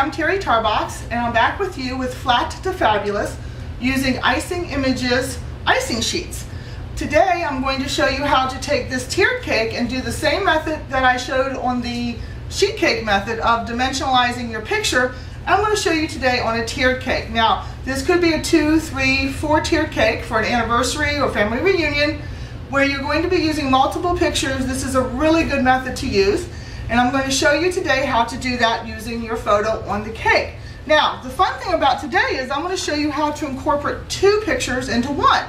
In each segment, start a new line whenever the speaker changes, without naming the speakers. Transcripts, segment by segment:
I'm Teri Tarbox, and I'm back with you with Flat to Fabulous using Icing Images icing sheets. Today I'm going to show you how to take this tiered cake and do the same method that I showed on the sheet cake method of dimensionalizing your picture. I'm going to show you today on a tiered cake. Now, this could be a 2, 3, 4 tiered cake for an anniversary or family reunion where you're going to be using multiple pictures. This is a really good method to use. And I'm going to show you today how to do that using your photo on the cake. Now, the fun thing about today is I'm going to show you how to incorporate 2 pictures into one.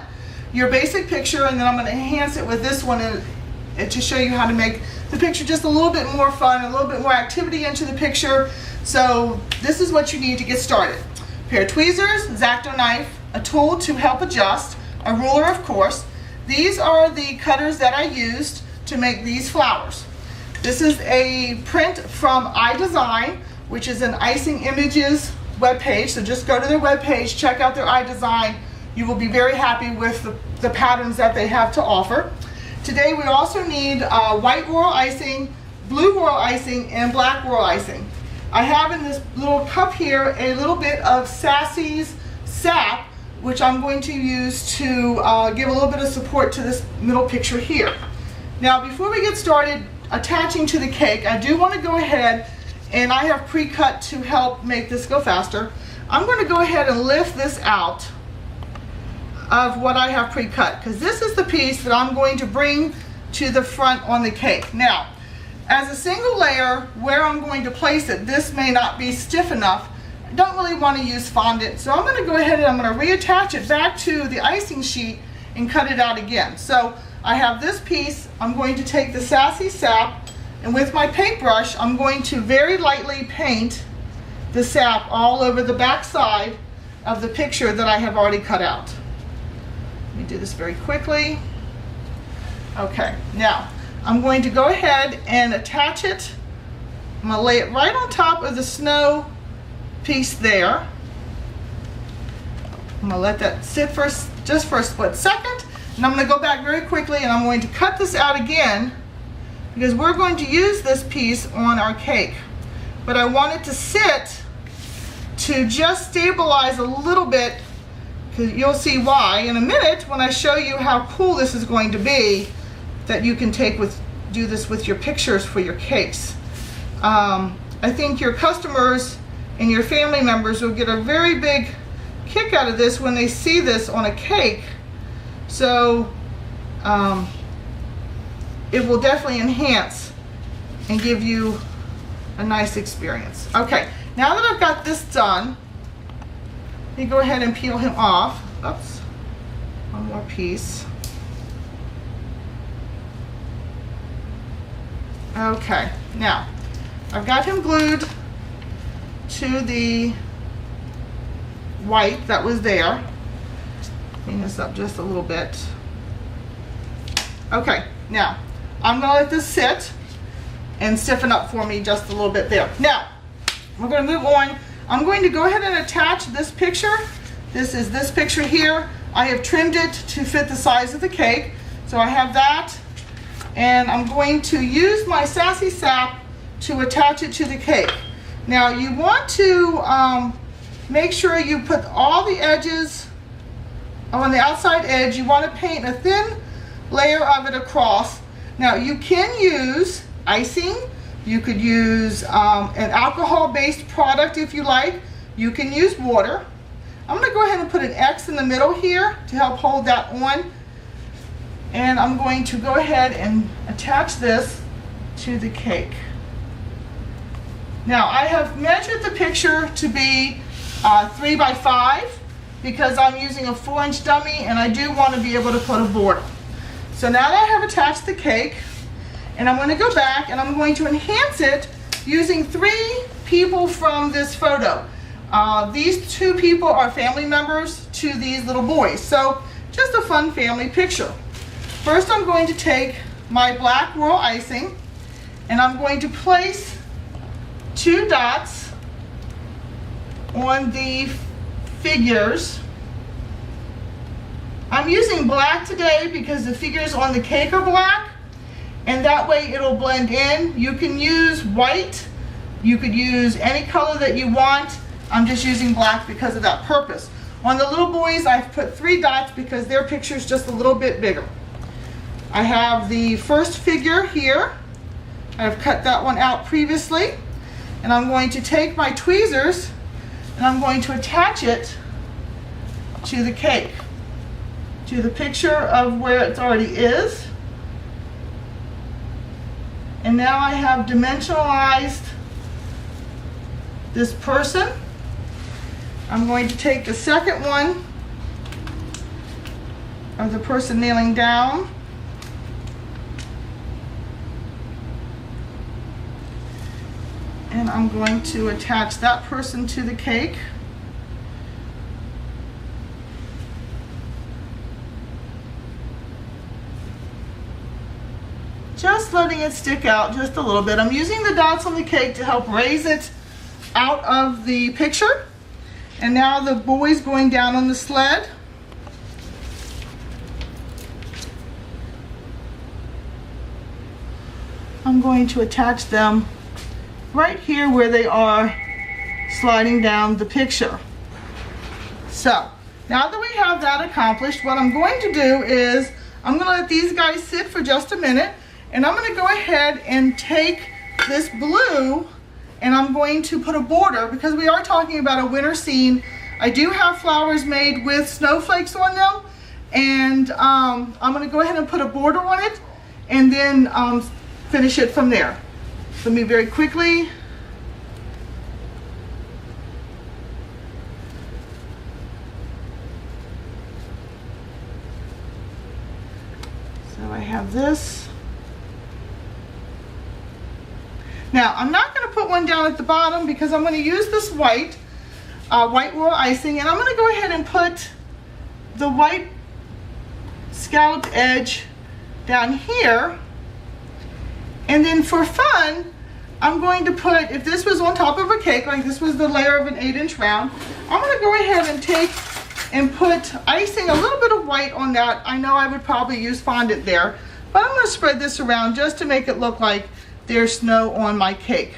Your basic picture, and then I'm going to enhance it with this one and to show you how to make the picture just a little bit more fun, a little bit more activity into the picture. So this is what you need to get started. A pair of tweezers, X-Acto knife, a tool to help adjust, a ruler of course. These are the cutters that I used to make these flowers. This is a print from iiDesign, which is an Icing Images webpage. So just go to their webpage, check out their iiDesign. You will be very happy with the patterns that they have to offer. Today we also need white royal icing, blue royal icing, and black royal icing. I have in this little cup here a little bit of Sassy's sap, which I'm going to use to give a little bit of support to this middle picture here. Now, before we get started attaching to the cake, I do want to go ahead, and I have pre-cut to help make this go faster. I'm going to go ahead and lift this out of what I have pre-cut, because this is the piece that I'm going to bring to the front on the cake. Now, as a single layer, where I'm going to place it, this may not be stiff enough. I don't really want to use fondant, so I'm going to go ahead and I'm going to reattach it back to the icing sheet and cut it out again. So I have this piece. I'm going to take the Sassy sap, and with my paintbrush I'm going to very lightly paint the sap all over the back side of the picture that I have already cut out. Let me do this very quickly. Okay, now I'm going to go ahead and attach it. I'm going to lay it right on top of the snow piece there. I'm going to let that sit just for a split second. And I'm going to go back very quickly and I'm going to cut this out again because we're going to use this piece on our cake. But I want it to sit to just stabilize a little bit, because you'll see why in a minute when I show you how cool this is going to be, that you can do this with your pictures for your cakes. I think your customers and your family members will get a very big kick out of this when they see this on a cake. So it will definitely enhance and give you a nice experience. Okay, now that I've got this done, let me go ahead and peel him off. Oops, one more piece. Okay, now I've got him glued to the white that was there. Clean this up just a little bit. Okay, now I'm going to let this sit and stiffen up for me just a little bit there. Now we're going to move on. I'm going to go ahead and attach this picture. This is this picture here. I have trimmed it to fit the size of the cake. So I have that, and I'm going to use my Sassy sap to attach it to the cake. Now you want to make sure you put all the edges on the outside edge. You want to paint a thin layer of it across. Now you can use icing. You could use an alcohol-based product if you like. You can use water. I'm going to go ahead and put an X in the middle here to help hold that on. And I'm going to go ahead and attach this to the cake. Now I have measured the picture to be 3 by 5 because I'm using a 4-inch dummy and I do want to be able to put a border. So now that I have attached the cake, and I'm going to go back and I'm going to enhance it using 3 people from this photo. These 2 people are family members to these little boys. So just a fun family picture. First I'm going to take my black royal icing and I'm going to place 2 dots on the figures. I'm using black today because the figures on the cake are black, and that way it'll blend in. You can use white You could use any color that you want. I'm just using black because of that purpose. On the little boys, I've put 3 dots because their picture is just a little bit bigger. I have the first figure here. I've cut that one out previously. And I'm going to take my tweezers and I'm going to attach it to the cake, to the picture of where it already is. And now I have dimensionalized this person. I'm going to take the second one of the person kneeling down. And I'm going to attach that person to the cake. Just letting it stick out just a little bit. I'm using the dots on the cake to help raise it out of the picture. And now the boys going down on the sled. I'm going to attach them right here where they are sliding down the picture. So now that we have that accomplished, what I'm going to do is I'm going to let these guys sit for just a minute, and I'm going to go ahead and take this blue and I'm going to put a border, because we are talking about a winter scene. I do have flowers made with snowflakes on them, and I'm going to go ahead and put a border on it and then finish it from there. Let me very quickly. So I have this. Now I'm not going to put one down at the bottom because I'm going to use this white royal icing, and I'm going to go ahead and put the white scalloped edge down here. And then for fun, I'm going to put, if this was on top of a cake, like this was the layer of an 8-inch round, I'm going to go ahead and take and put icing, a little bit of white on that. I know I would probably use fondant there, but I'm going to spread this around just to make it look like there's snow on my cake.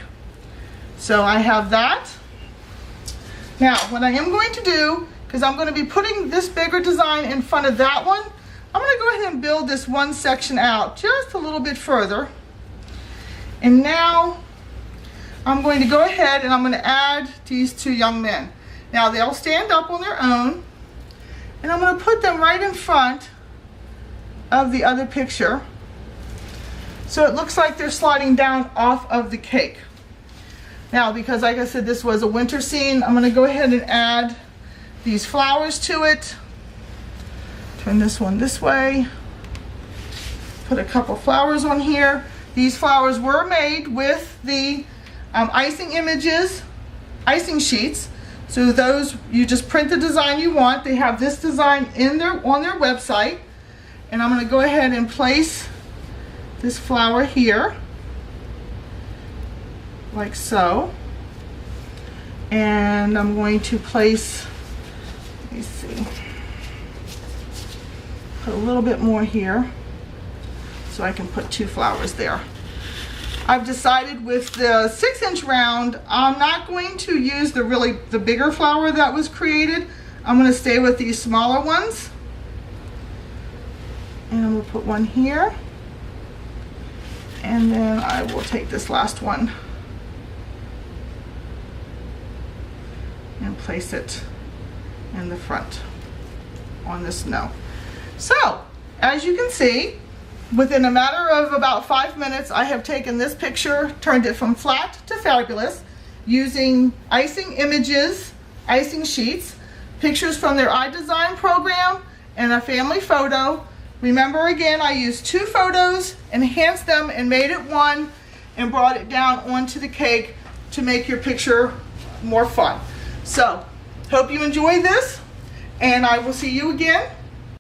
So I have that. Now what I am going to do, because I'm going to be putting this bigger design in front of that one, I'm going to go ahead and build this one section out just a little bit further. And now I'm going to go ahead and I'm going to add these 2 young men. Now they'll stand up on their own, and I'm going to put them right in front of the other picture, so it looks like they're sliding down off of the cake. Now, because like I said, this was a winter scene, I'm going to go ahead and add these flowers to it. Turn this one this way. Put a couple flowers on here. These flowers were made with the Icing Images icing sheets. So those, you just print the design you want. They have this design on their website. And I'm going to go ahead and place this flower here, like so. And I'm going to place, let me see, put a little bit more here so I can put 2 flowers there. I've decided with the 6-inch round, I'm not going to use the bigger flower that was created. I'm going to stay with these smaller ones. And I'm going to put one here. And then I will take this last one and place it in the front on the snow. So, as you can see, within a matter of about 5 minutes, I have taken this picture, turned it from flat to fabulous, using Icing Images icing sheets, pictures from their iDesign program, and a family photo. Remember, again, I used 2 photos, enhanced them and made it one, and brought it down onto the cake to make your picture more fun. So, hope you enjoyed this, and I will see you again